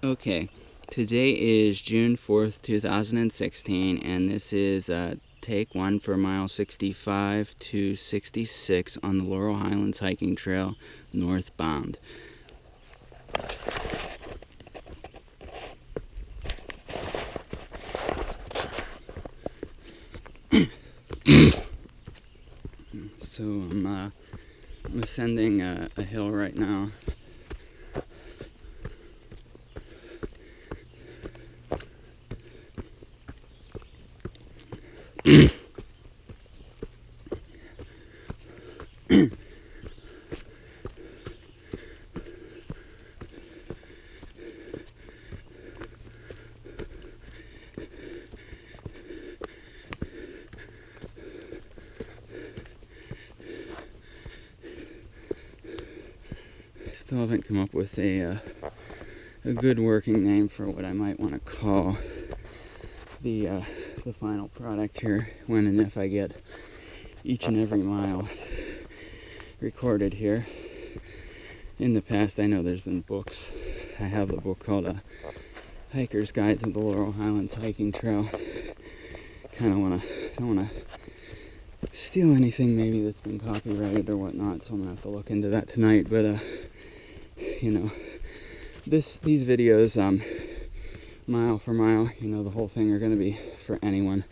Okay, today is June 4th, 2016, and this is take one for mile 65 to 66 on the Laurel Highlands hiking trail, northbound. So I'm ascending a hill right now. Still haven't come up with a good working name for what I might want to call the final product here when and if I get each and every mile recorded here. In the past, I know there's been books. I have a book called A Hiker's Guide to the Laurel Highlands Hiking Trail. Don't want to steal anything maybe that's been copyrighted or whatnot, so I'm gonna have to look into that tonight. But these videos, mile for mile, the whole thing are going to be for anyone.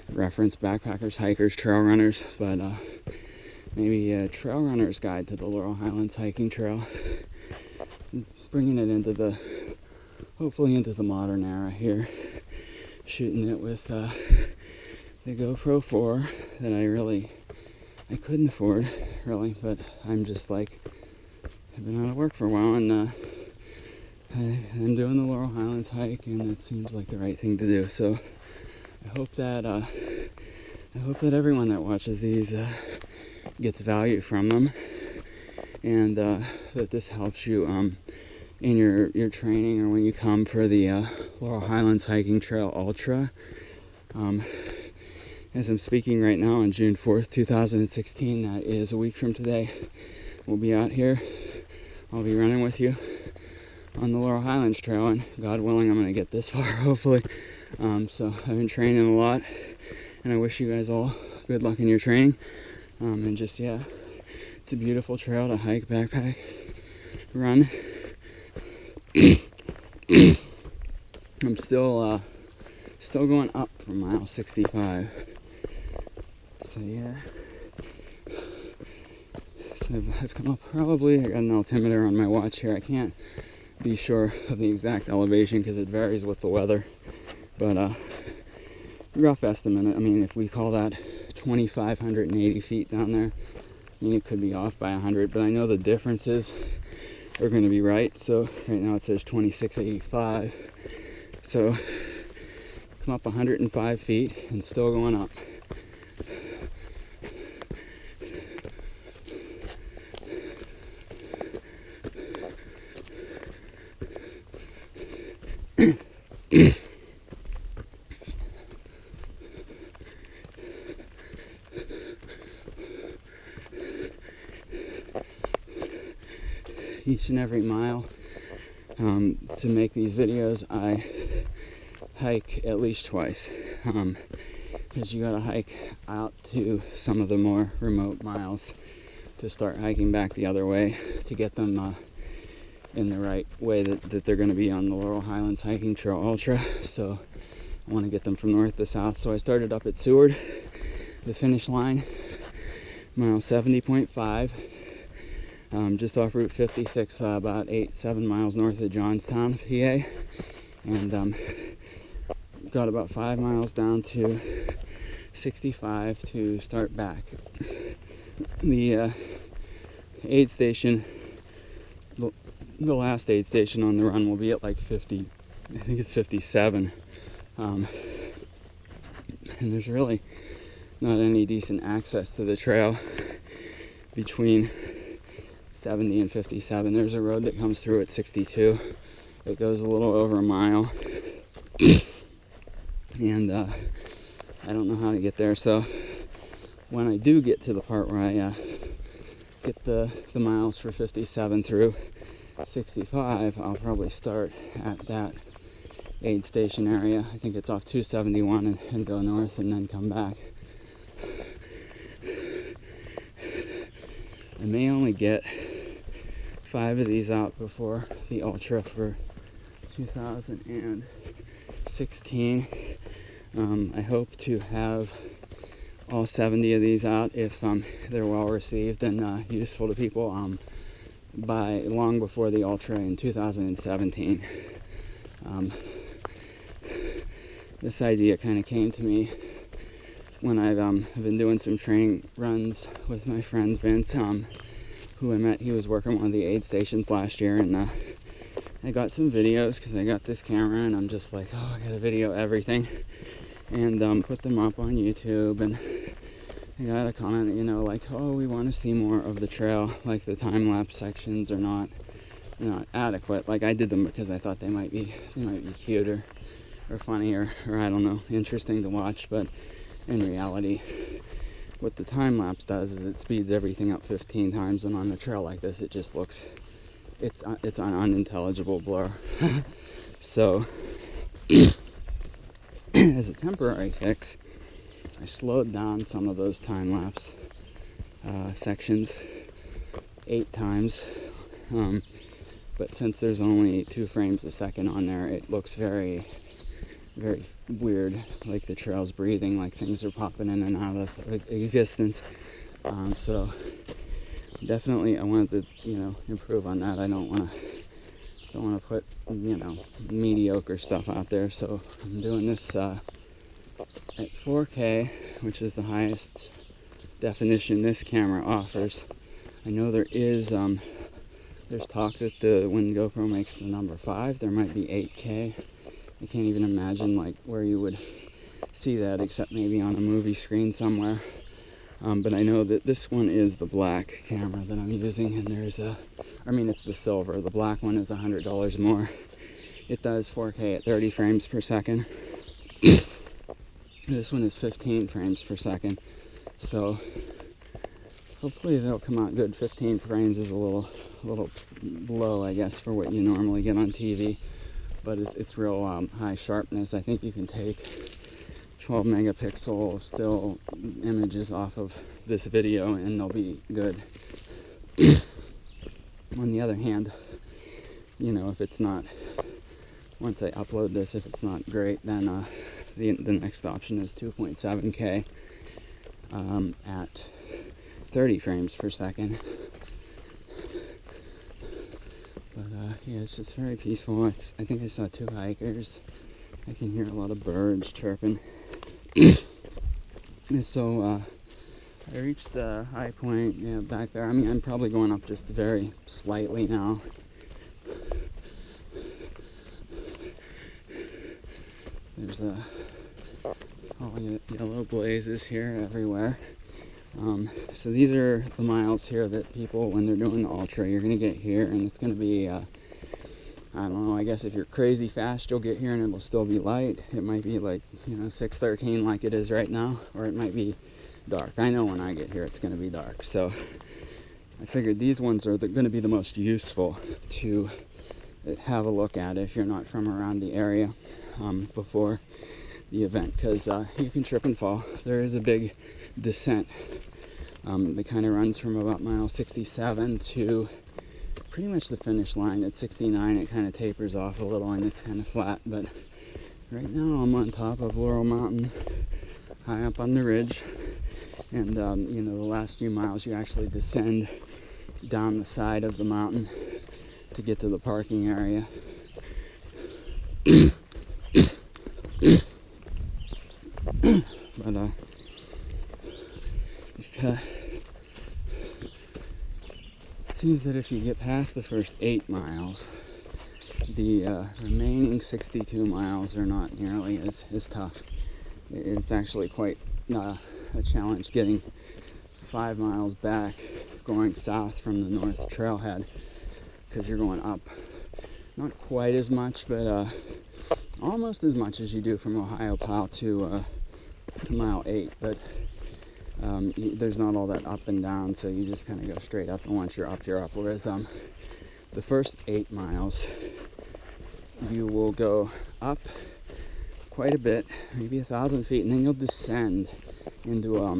Reference backpackers, hikers, trail runners, but maybe a trail runner's guide to the Laurel Highlands hiking trail. Bringing it hopefully into the modern era here. Shooting it with the GoPro 4 that I couldn't afford, really, but I'm just like, I've been out of work for a while, and I'm doing the Laurel Highlands hike, and it seems like the right thing to do. So I hope that everyone that watches these gets value from them, and that this helps you in your training, or when you come for the Laurel Highlands Hiking Trail Ultra. As I'm speaking right now on June 4th, 2016, that is a week from today, we'll be out here. I'll be running with you on the Laurel Highlands Trail, and God willing, I'm going to get this far, hopefully. So I've been training a lot, and I wish you guys all good luck in your training. And just, yeah, it's a beautiful trail to hike, backpack, run. I'm still going up from mile 65. So yeah. So I've come up probably, I got an altimeter on my watch here. I can't be sure of the exact elevation because it varies with the weather. But rough estimate, if we call that 2,580 feet down there, it could be off by 100, but I know the differences are going to be right. So right now it says 2,685. So come up 105 feet and still going up. Each and every mile, to make these videos, I hike at least twice, because you gotta hike out to some of the more remote miles to start hiking back the other way to get them in the right way that they're going to be on the Laurel Highlands Hiking Trail Ultra. So I want to get them from north to south. So I started up at Seward, the finish line, mile 70.5, just off Route 56, about 7 miles north of Johnstown, PA, and got about 5 miles down to 65 to start back. The aid station, the last aid station on the run, will be at like 50, I think it's 57, and there's really not any decent access to the trail between 70 and 57. There's a road that comes through at 62. It goes a little over a mile, and I don't know how to get there. So when I do get to the part where I get the miles for 57 through, 65, I'll probably start at that aid station area. I think it's off 271 and go north and then come back. I may only get 5 of these out before the ultra for 2016. I hope to have all 70 of these out if they're well received and useful to people by long before the ultra in 2017. This idea kind of came to me when I've been doing some training runs with my friend Vince, who I met. He was working one of the aid stations last year, and I got some videos because I got this camera, and I'm just like, oh, I gotta video everything, and put them up on YouTube. And I got a comment, you know, like, oh, we want to see more of the trail, like the time-lapse sections are not, you know, adequate. Like, I did them because I thought they might be cute or funny or I don't know, interesting to watch. But in reality, what the time-lapse does is it speeds everything up 15 times, and on a trail like this, it just looks, it's an unintelligible blur. So, as a temporary fix, I slowed down some of those time-lapse sections 8 times, but since there's only 2 frames a second on there, it looks very, very weird, like the trail's breathing, like things are popping in and out of existence. So definitely I wanted to, you know, improve on that. I don't want to put, you know, mediocre stuff out there. So I'm doing this at 4K, which is the highest definition this camera offers. I know there is there's talk that when GoPro makes the number 5, there might be 8K. I can't even imagine like where you would see that except maybe on a movie screen somewhere. But I know that this one is the black camera that I'm using, and it's the silver. The black one is $100 more. It does 4K at 30 frames per second. This one is 15 frames per second. So hopefully they'll come out good. 15 frames is a little low, I guess, for what you normally get on TV. But it's real high sharpness. I think you can take 12 megapixel still images off of this video and they'll be good. On the other hand, you know, if it's not, once I upload this, if it's not great, then the next option is 2.7K at 30 frames per second. But yeah, it's just very peaceful. I think I saw 2 hikers. I can hear a lot of birds chirping. And so I reached the high point, yeah, back there. I mean, I'm probably going up just very slightly now. There's all yellow blazes here everywhere. So these are the miles here that people, when they're doing the ultra, you're going to get here, and it's going to be, I don't know, I guess if you're crazy fast, you'll get here and it will still be light. It might be like, you know, 6:13 like it is right now, or it might be dark. I know when I get here it's going to be dark. So I figured these ones are going to be the most useful to have a look at if you're not from around the area before the event, because you can trip and fall. There is a big descent that kind of runs from about mile 67 to pretty much the finish line at 69. It kind of tapers off a little and it's kind of flat, but right now I'm on top of Laurel Mountain, high up on the ridge, and you know, the last few miles you actually descend down the side of the mountain to get to the parking area. But it seems that if you get past the first 8 miles, the remaining 62 miles are not nearly as tough. It's actually quite a challenge getting 5 miles back going south from the north trailhead, because you're going up not quite as much, but almost as much as you do from Ohio Pile to mile 8, but there's not all that up and down, so you just kind of go straight up, and once you're up, you're up. Whereas the first 8 miles, you will go up quite a bit, maybe 1,000 feet, and then you'll descend into a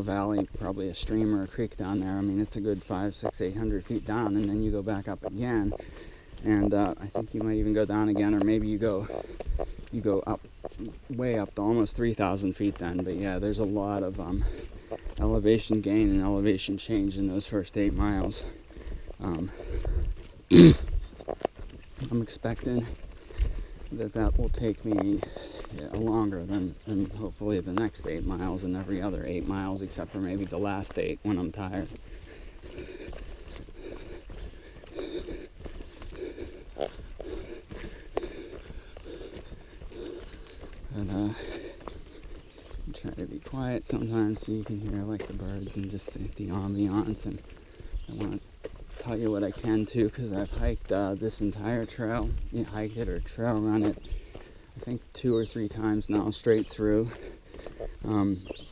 valley, probably a stream or a creek down there. I mean, it's a good 500, 600, 800 feet down, and then you go back up again, and I think you might even go down again, or maybe you go up, way up to almost 3,000 feet then. But yeah, there's a lot of elevation gain and elevation change in those first 8 miles. I'm expecting that will take me longer than hopefully the next 8 miles and every other 8 miles, except for maybe the last 8 when I'm tired. But I try to be quiet sometimes so you can hear like the birds and just the ambiance, and I want to tell you what I can too, because I've hiked this entire trail, hiked it or trail run it, I think 2 or 3 times now straight through,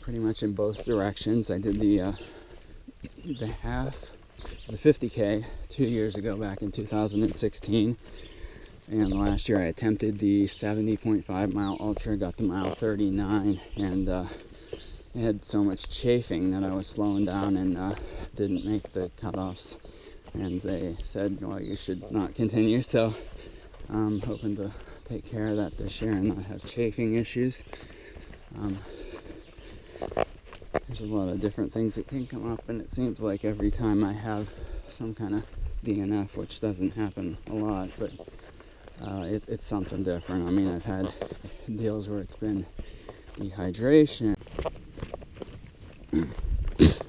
pretty much in both directions. I did the 50K 2 years ago back in 2016, and last year I attempted the 70.5 mile ultra, got to mile 39, and it had so much chafing that I was slowing down and didn't make the cutoffs, and they said, well, you should not continue. So I'm hoping to take care of that this year and not have chafing issues. There's a lot of different things that can come up, and it seems like every time I have some kind of DNF, which doesn't happen a lot, but it's something different. I mean, I've had deals where it's been dehydration. This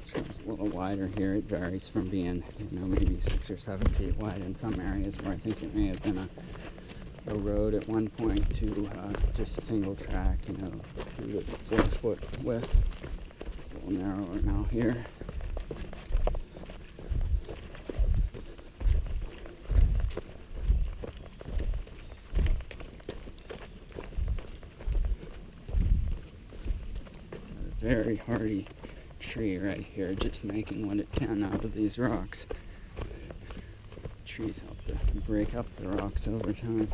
trail's a little wider here. It varies from being, maybe 6 or 7 feet wide in some areas where I think it may have been a road at one point to just single track, 2 to 4 foot width. It's a little narrower now here. Very hardy tree right here, just making what it can out of these rocks. Trees help to break up the rocks over time.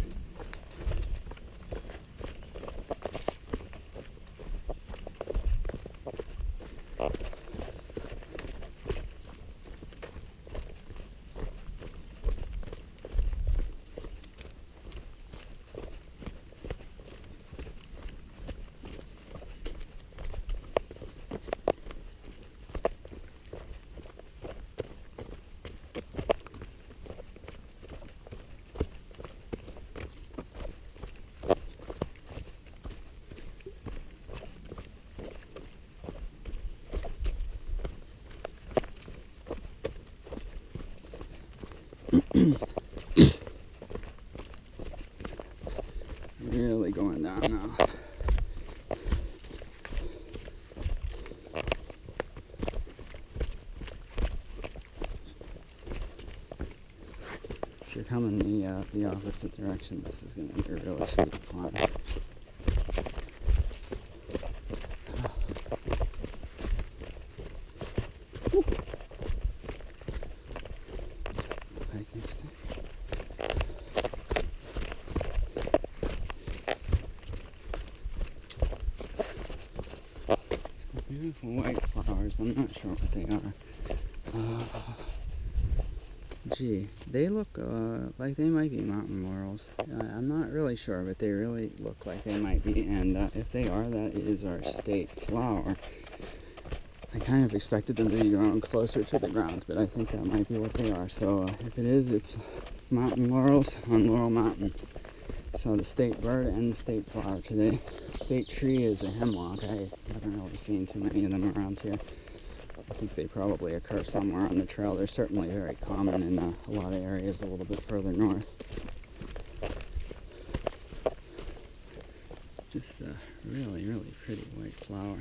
Really going down now. If you're coming the opposite direction, this is going to be a really steep climb. Hiking stick. Beautiful white flowers. I'm not sure what they are. Gee, they look like they might be mountain laurels. I'm not really sure, but they really look like they might be. And if they are, that is our state flower. I kind of expected them to be growing closer to the ground, but I think that might be what they are. So if it is, it's mountain laurels on Laurel Mountain. So the state bird and the state flower today. State tree is a hemlock. I haven't really seen too many of them around here. I think they probably occur somewhere on the trail. They're certainly very common in a lot of areas a little bit further north. Just a really, really pretty white flower.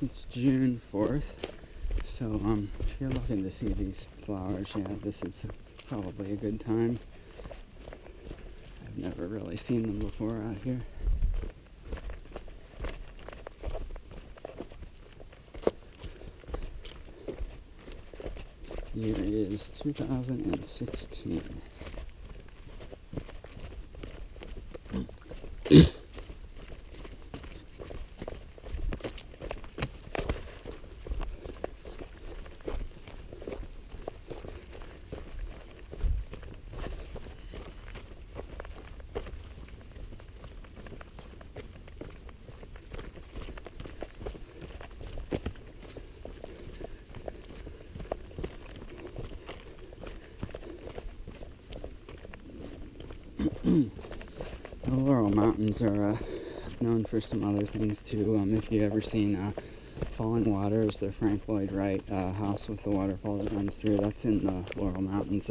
It's June 4th, so if you're looking to see these flowers, yeah, this is probably a good time. I've never really seen them before out here. Year is 2016. The Laurel Mountains are known for some other things too. If you've ever seen Falling Waters, the Frank Lloyd Wright house with the waterfall that runs through, that's in the Laurel Mountains,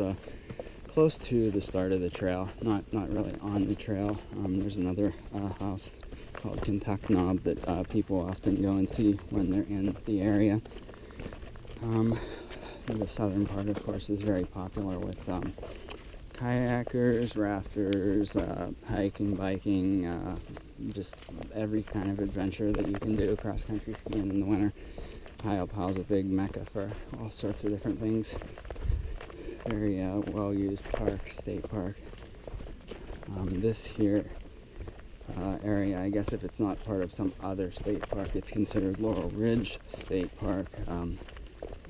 close to the start of the trail, not really on the trail. There's another house called Kentuck Knob that people often go and see when they're in the area. The southern part, of course, is very popular with kayakers, rafters, hiking, biking, just every kind of adventure that you can do, cross-country skiing in the winter. High Opal's a big mecca for all sorts of different things. Very well-used park, state park. This here area, I guess if it's not part of some other state park, it's considered Laurel Ridge State Park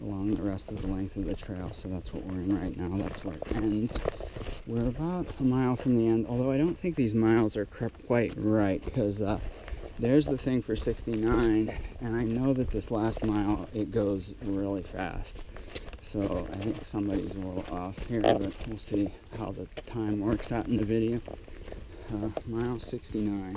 along the rest of the length of the trail, so that's what we're in right now. That's where it ends. We're about a mile from the end, although I don't think these miles are quite right, because there's the thing for 69, and I know that this last mile, it goes really fast. So I think somebody's a little off here, but we'll see how the time works out in the video. Mile 69.